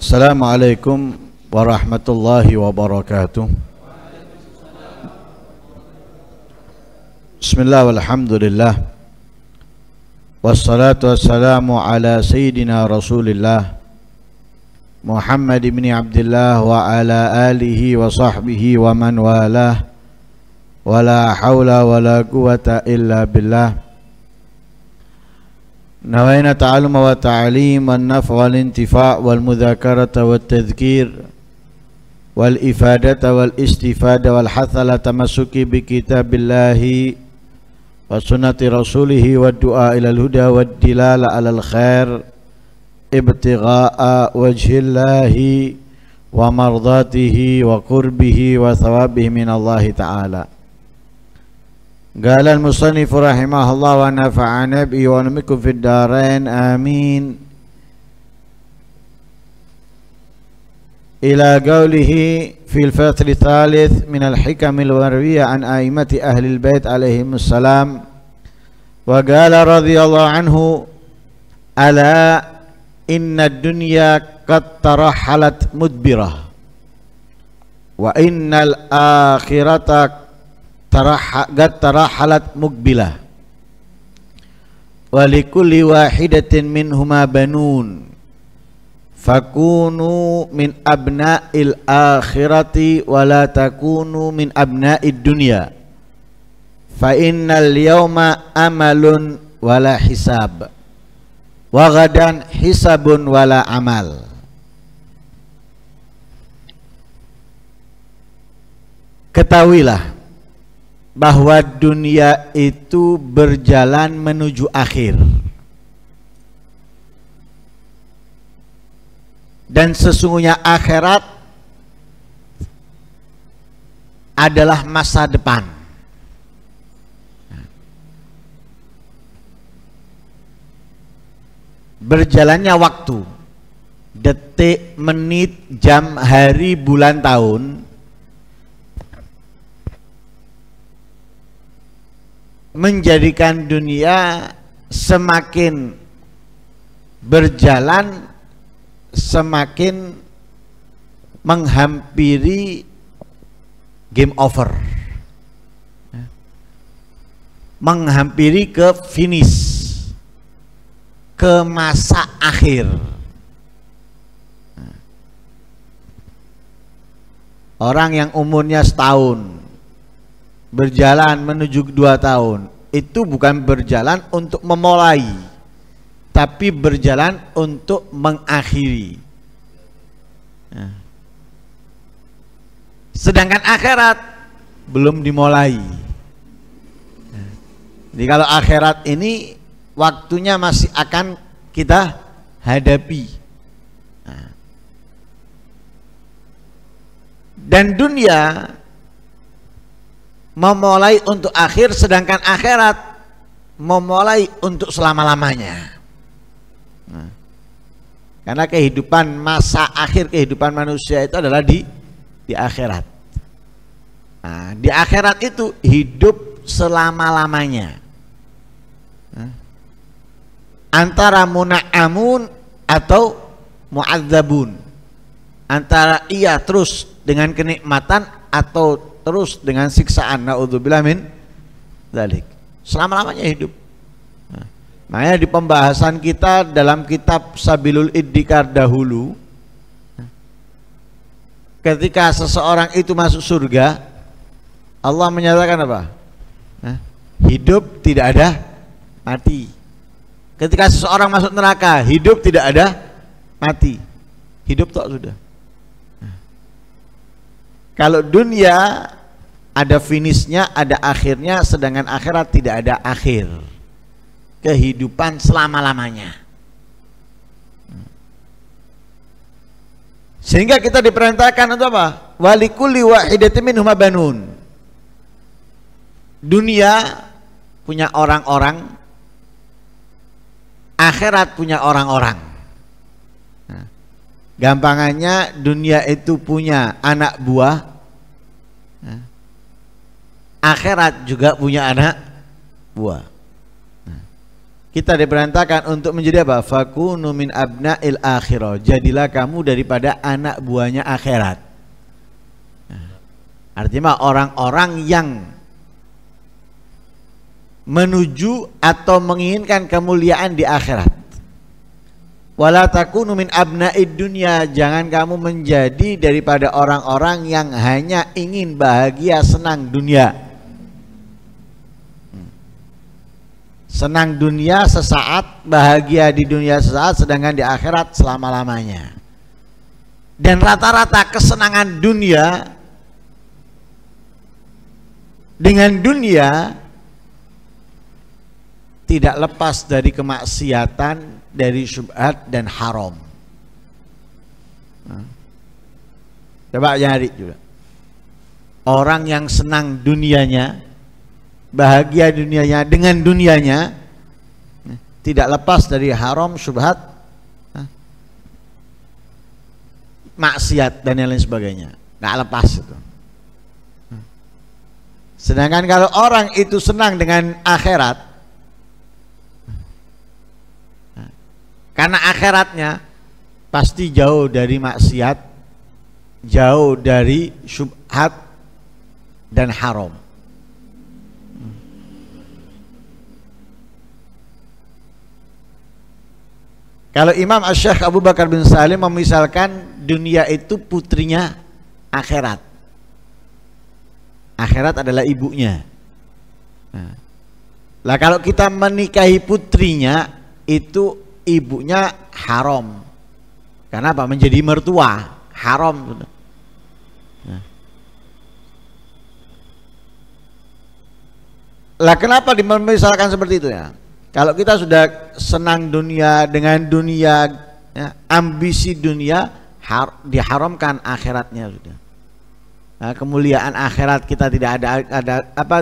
Assalamualaikum warahmatullahi wabarakatuh. Bismillah walhamdulillah. Wassalatu wassalamu ala sayyidina Rasulillah Muhammad ibn Abdullah wa ala alihi wa sahbihi wa man walah. Wala hawla wala quwata illa billah. نوينا التعلم والتعليم والنفع والانتفاع والمذاكرة والتذكير والإفادة والاستفادة والحث على التمسك بكتاب الله وسنة رسوله والدعاء إلى الهدى والدلالة على الخير ابتغاء وجه الله ومرضاته وقربه وثوابه من الله تعالى. قال المصنف رحمه الله ونفعنا به ونعمكم في الدارين آمين. إلى قوله في الفصل الثالث من الحكم المروية عن أئمة أهل البيت عليهم السلام. وقال رضي الله عنه: ألا إن الدنيا قد ترحلت مدبرة وإن الآخرة قد ترحلت مقبلة ولكل واحدة منهما بنون فكونوا من أبناء الآخرة ولا تكونوا من أبناء الدنيا فإن اليوم أمل ولا حساب وغدا حساب ولا عمل. Ketahuilah bahwa dunia itu berjalan menuju akhir, dan sesungguhnya akhirat adalah masa depan. Berjalannya waktu, detik, menit, jam, hari, bulan, tahun menjadikan dunia semakin berjalan semakin menghampiri game over, menghampiri ke finish, ke masa akhir. Orang yang umurnya setahun berjalan menuju 2 tahun, itu bukan berjalan untuk memulai, tapi berjalan untuk mengakhiri. Sedangkan akhirat belum dimulai. Jadi kalau akhirat ini waktunya masih akan kita hadapi. Dan dunia memulai untuk akhir, sedangkan akhirat memulai untuk selama-lamanya. Karena kehidupan masa akhir kehidupan manusia itu adalah di akhirat. Di akhirat itu hidup selama-lamanya. Antara muna'amun atau mu'adzabun. Antara ia terus dengan kenikmatan atau terus dengan siksaan. Na'udzubillah min dzalik. Selama-lamanya hidup. Makanya di pembahasan kita dalam kitab Sabilul Iddikar dahulu, ketika seseorang itu masuk surga, Allah menyatakan apa? Hidup tidak ada mati. Ketika seseorang masuk neraka, hidup tidak ada mati. Hidup tak sudah. Kalau dunia ada finishnya, ada akhirnya, sedangkan akhirat tidak ada akhir. Kehidupan selama-lamanya. Sehingga kita diperintahkan untuk apa? Walikulli wahidatin minhuma banun. Dunia punya orang-orang, akhirat punya orang-orang. Gampangannya dunia itu punya anak buah, akhirat juga punya anak buah. kita diperintahkan untuk menjadi apa? Fakunu min abna'il akhirah. Jadilah kamu daripada anak buahnya akhirat. Artinya orang-orang yang menuju atau menginginkan kemuliaan di akhirat. Wala takunu min abna'id dunya, jangan kamu menjadi daripada orang-orang yang hanya ingin bahagia senang dunia. Senang dunia sesaat, bahagia di dunia sesaat, sedangkan di akhirat selama-lamanya. Dan rata-rata kesenangan dunia dengan dunia tidak lepas dari kemaksiatan, dari syubhat dan haram. Coba nyari juga orang yang senang dunianya, bahagia dunianya dengan dunianya, tidak lepas dari haram, syubhat, maksiat dan yang lain sebagainya, nggak lepas itu. Sedangkan kalau orang itu senang dengan akhirat, karena akhiratnya pasti jauh dari maksiat, jauh dari syubhat dan haram. Kalau Imam Asy-Syaikh Abu Bakar bin Salim memisalkan dunia itu putrinya akhirat. Akhirat adalah ibunya. Lah kalau kita menikahi putrinya, itu ibunya haram. Karena apa? Menjadi mertua, haram. Lah kenapa dimisalkan seperti itu ya? Kalau kita sudah senang dunia dengan dunia, ya, ambisi dunia, diharamkan akhiratnya sudah. Nah, kemuliaan akhirat kita tidak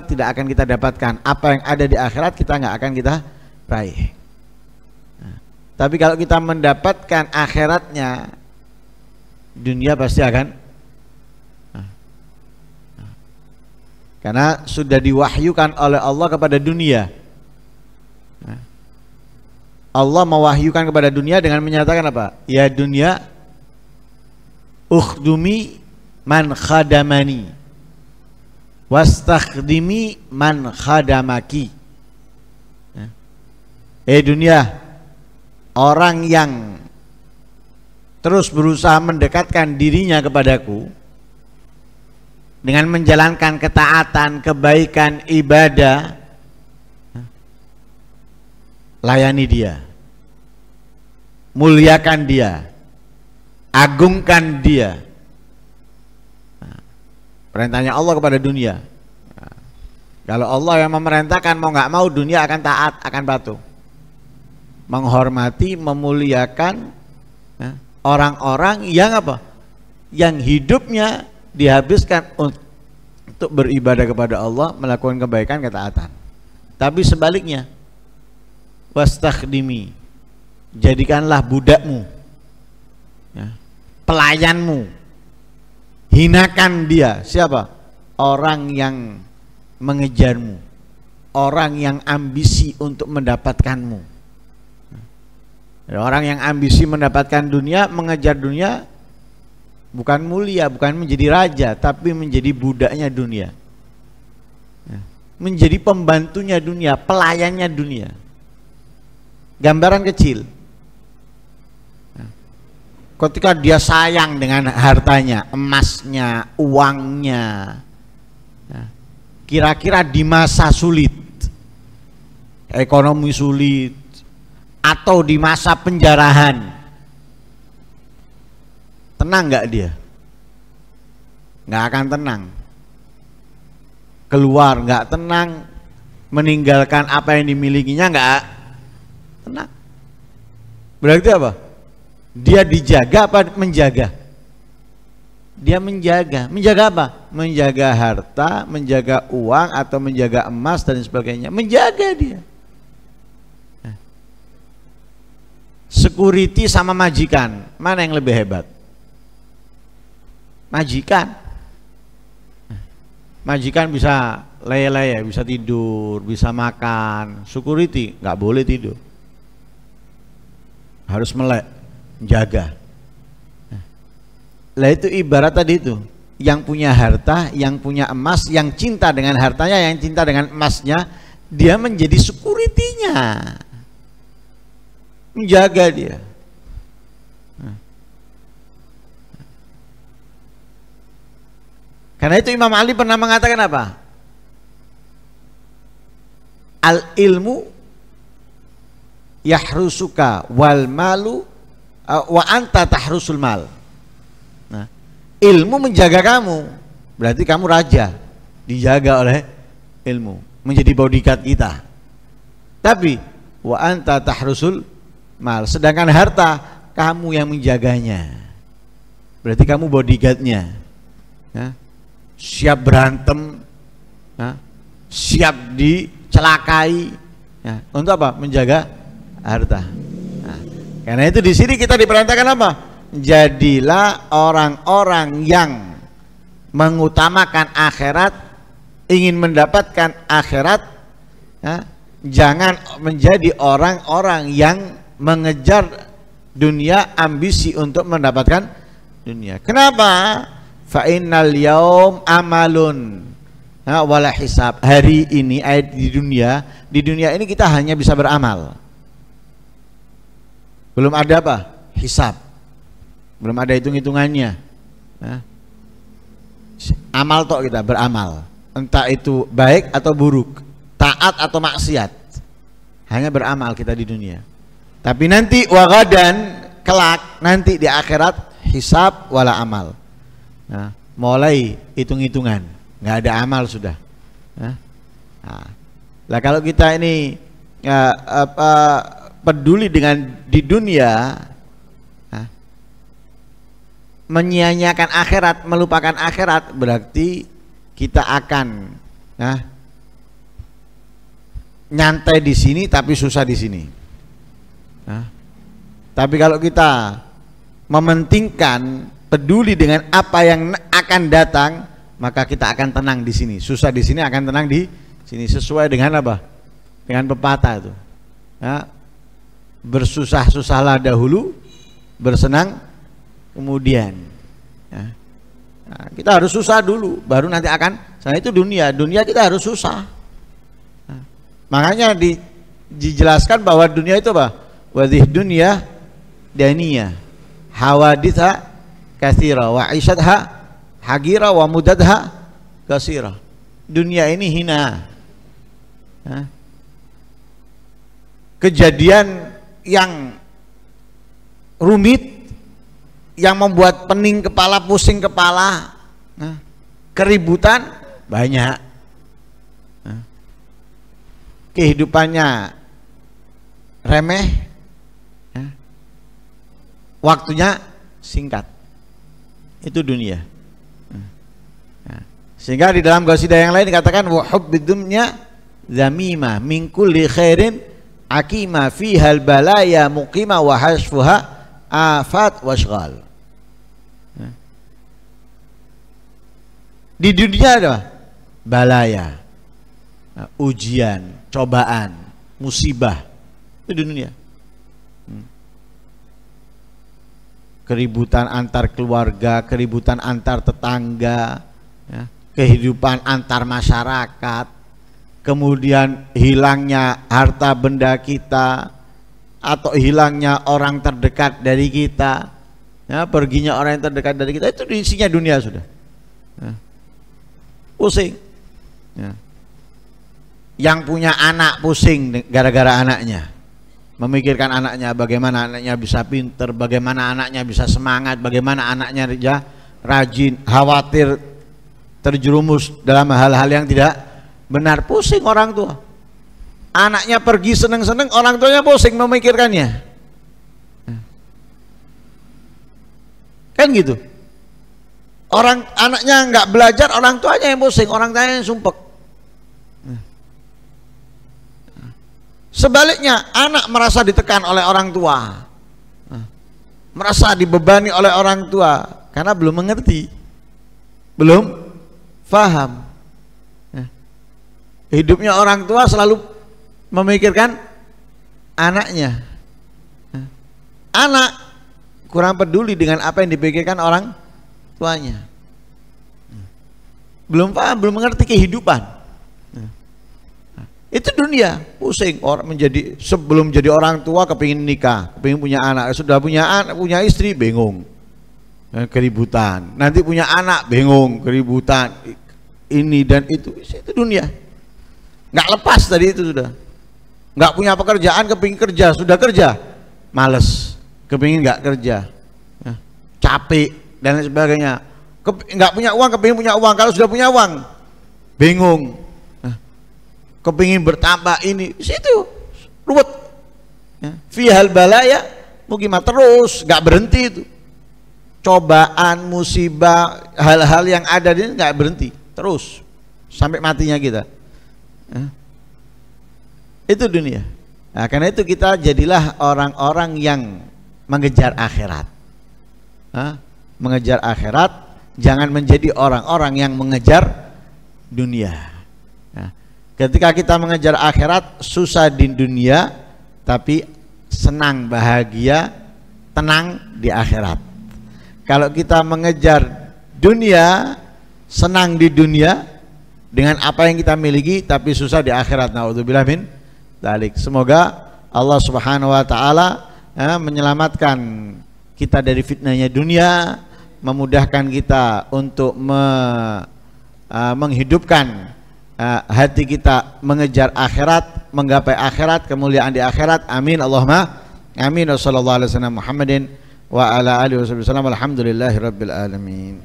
tidak akan kita dapatkan. Apa yang ada di akhirat kita nggak akan kita raih. Nah, tapi kalau kita mendapatkan akhiratnya, dunia pasti akan. Karena sudah diwahyukan oleh Allah kepada dunia. Allah mewahyukan kepada dunia dengan menyatakan apa? Ya dunia, ukhdumi man khadamani wastakhdimi man khadamaki. Dunia, orang yang terus berusaha mendekatkan dirinya kepadaku dengan menjalankan ketaatan, kebaikan, ibadah, layani dia, muliakan dia, agungkan dia. Perintahnya Allah kepada dunia. Kalau Allah yang memerintahkan, mau nggak mau dunia akan taat, akan patuh, menghormati, memuliakan orang-orang yang apa? Yang hidupnya dihabiskan untuk beribadah kepada Allah, melakukan kebaikan, ketaatan. Tapi sebaliknya, wastakhdimi, jadikanlah budakmu, pelayanmu, hinakan dia. Siapa? Orang yang mengejarmu, orang yang ambisi untuk mendapatkanmu. Orang yang ambisi mendapatkan dunia, mengejar dunia, bukan mulia, bukan menjadi raja, tapi menjadi budaknya dunia, menjadi pembantunya dunia, pelayannya dunia. Gambaran kecil, ketika dia sayang dengan hartanya, emasnya, uangnya, kira-kira di masa sulit, ekonomi sulit, atau di masa penjarahan, tenang nggak dia? Nggak akan tenang. Keluar nggak tenang, meninggalkan apa yang dimilikinya nggak tenang. Berarti apa? Dia dijaga apa menjaga? Dia menjaga. Menjaga apa? Menjaga harta, menjaga uang, atau menjaga emas dan sebagainya. Menjaga dia. Security sama majikan, mana yang lebih hebat? Majikan. Majikan bisa lele ya, bisa tidur, bisa makan. Security nggak boleh tidur, harus melek, jaga. Lah itu ibarat tadi itu, yang punya harta, yang punya emas, yang cinta dengan hartanya, yang cinta dengan emasnya, dia menjadi security-nya, menjaga dia. Karena itu Imam Ali pernah mengatakan apa? Al ilmu yahrusuka wal malu wa anta tahrusul mal. Nah, ilmu menjaga kamu, berarti kamu raja, dijaga oleh ilmu, menjadi bodyguard kita. Tapi wa anta tahrusul mal, sedangkan harta kamu yang menjaganya, berarti kamu bodyguardnya. Ya. Siap berantem, ya, siap dicelakai, ya, untuk apa? Menjaga harta. Nah, karena itu di sini kita diperintahkan apa? Jadilah orang-orang yang mengutamakan akhirat, ingin mendapatkan akhirat, ya, jangan menjadi orang-orang yang mengejar dunia, ambisi untuk mendapatkan dunia. Kenapa? Fa innal yaum amalun wala hisab. Hari ini di dunia ini kita hanya bisa beramal. Belum ada apa? Hisab. Belum ada hitung-hitungannya. Amal tok, kita beramal. Entah itu baik atau buruk, taat atau maksiat. Hanya beramal kita di dunia. Tapi nanti wagadan, kelak nanti di akhirat, hisab wala amal. Nah, mulai hitung-hitungan, nggak ada amal sudah. Nah, lah kalau kita ini peduli dengan di dunia, menyia-nyiakan akhirat, melupakan akhirat, berarti kita akan nyantai di sini tapi susah di sini. Tapi kalau kita mementingkan, peduli dengan apa yang akan datang, maka kita akan tenang di sini. Susah di sini, akan tenang di sini. Sesuai dengan apa? Dengan pepatah itu. Ya, bersusah-susahlah dahulu, bersenang kemudian. Ya. Nah, kita harus susah dulu, baru nanti akan. Karena itu dunia kita harus susah. Nah, makanya dijelaskan bahwa dunia itu apa? Wadih dunia daniyah, hawaditha katsira wa aisyatha hagira wa mudadha kasira. Dunia ini hina. Kejadian yang rumit, yang membuat pening kepala, pusing kepala, keributan banyak. Kehidupannya remeh, waktunya singkat. Itu dunia. Sehingga di dalam qasidah yang lain dikatakan wa hubbidumnya zamima min kulli khairin akima fihal balaya muqima wa hasfuha afat washghal. Di dunia ada balaya, ujian, cobaan, musibah. Itu di dunia. Keributan antar keluarga, keributan antar tetangga, ya, kehidupan antar masyarakat, kemudian hilangnya harta benda kita atau hilangnya orang terdekat dari kita, ya, perginya orang yang terdekat dari kita, itu isinya dunia sudah. Ya. Pusing. Ya. Yang punya anak pusing gara-gara anaknya. Memikirkan anaknya, bagaimana anaknya bisa pinter, bagaimana anaknya bisa semangat, bagaimana anaknya rajin, khawatir terjerumus dalam hal-hal yang tidak benar. Pusing orang tua. Anaknya pergi seneng-seneng, orang tuanya pusing memikirkannya. Kan gitu. Orang anaknya nggak belajar, orang tuanya yang pusing, orang tuanya yang sumpek. Sebaliknya, anak merasa ditekan oleh orang tua, merasa dibebani oleh orang tua karena belum mengerti, belum paham. Hidupnya orang tua selalu memikirkan anaknya. Anak kurang peduli dengan apa yang dipikirkan orang tuanya. Belum paham, belum mengerti kehidupan. Itu dunia, pusing orang menjadi, sebelum jadi orang tua kepingin nikah, kepingin punya anak, sudah punya anak, punya istri bingung, keributan. Nanti punya anak bingung, keributan, ini dan itu dunia. Nggak lepas tadi itu sudah. Nggak punya pekerjaan, kepingin kerja, sudah kerja, males, kepingin nggak kerja, capek dan lain sebagainya. Nggak punya uang, kepingin punya uang, kalau sudah punya uang bingung, kepingin bertambah ini, situ ruwet. Fihal balaya mukimah, terus nggak berhenti itu. Cobaan, musibah, hal-hal yang ada ini nggak berhenti, terus sampai matinya kita. Itu dunia. Nah, karena itu kita jadilah orang-orang yang mengejar akhirat. Mengejar akhirat, jangan menjadi orang-orang yang mengejar dunia. Ketika kita mengejar akhirat, susah di dunia, tapi senang, bahagia, tenang di akhirat. Kalau kita mengejar dunia, senang di dunia dengan apa yang kita miliki, tapi susah di akhirat. Naudzubillah min dzalik. Semoga Allah Subhanahu wa taala menyelamatkan kita dari fitnahnya dunia, memudahkan kita untuk menghidupkan hati kita mengejar akhirat, menggapai akhirat, kemuliaan di akhirat. Amin Allahumma amin. Wassallallahu alaihi wasallam Muhammadin wa ala alihi wasallam. Alhamdulillahirabbil alamin.